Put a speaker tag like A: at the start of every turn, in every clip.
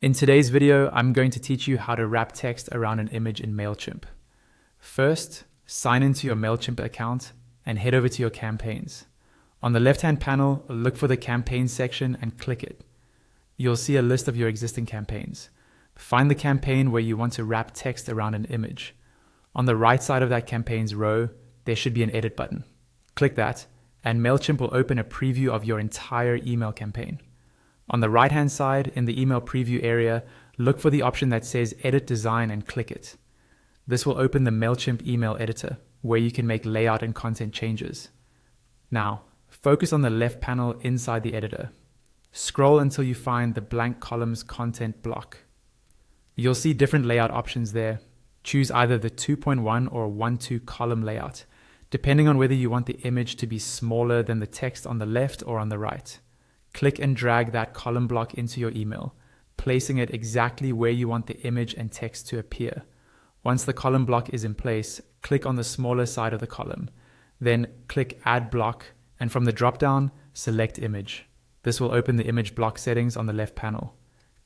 A: In today's video, I'm going to teach you how to wrap text around an image in Mailchimp. First, sign into your Mailchimp account and head over to your campaigns. On the left-hand panel, look for the campaigns section and click it. You'll see a list of your existing campaigns. Find the campaign where you want to wrap text around an image. On the right side of that campaign's row, there should be an edit button. Click that, and Mailchimp will open a preview of your entire email campaign. On the right-hand side, in the email preview area, look for the option that says Edit Design and click it. This will open the Mailchimp email editor, where you can make layout and content changes. Now, focus on the left panel inside the editor. Scroll until you find the blank columns content block. You'll see different layout options there. Choose either the 2.1 or 1.2 column layout, depending on whether you want the image to be smaller than the text on the left or on the right. Click and drag that column block into your email, placing it exactly where you want the image and text to appear. Once the column block is in place, click on the smaller side of the column. Then click Add Block, and from the drop-down, select Image. This will open the image block settings on the left panel.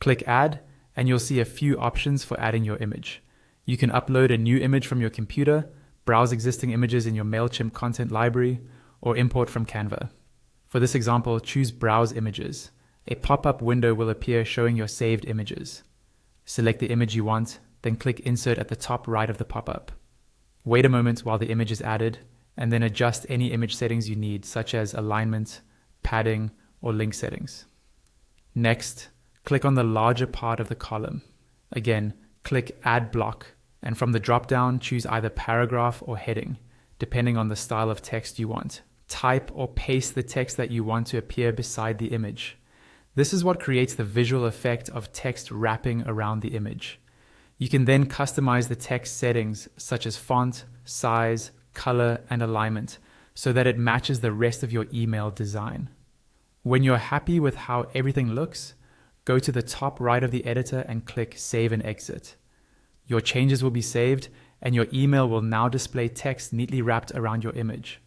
A: Click Add, and you'll see a few options for adding your image. You can upload a new image from your computer, browse existing images in your Mailchimp content library, or import from Canva. For this example, choose Browse Images. A pop-up window will appear showing your saved images. Select the image you want, then click Insert at the top right of the pop-up. Wait a moment while the image is added, and then adjust any image settings you need, such as alignment, padding, or link settings. Next, click on the larger part of the column. Again, click Add Block, and from the drop-down, choose either paragraph or heading, depending on the style of text you want. Type or paste the text that you want to appear beside the image. This is what creates the visual effect of text wrapping around the image. You can then customize the text settings such as font, size, color, and alignment so that it matches the rest of your email design. When you're happy with how everything looks, go to the top right of the editor and click Save and Exit. Your changes will be saved, and your email will now display text neatly wrapped around your image.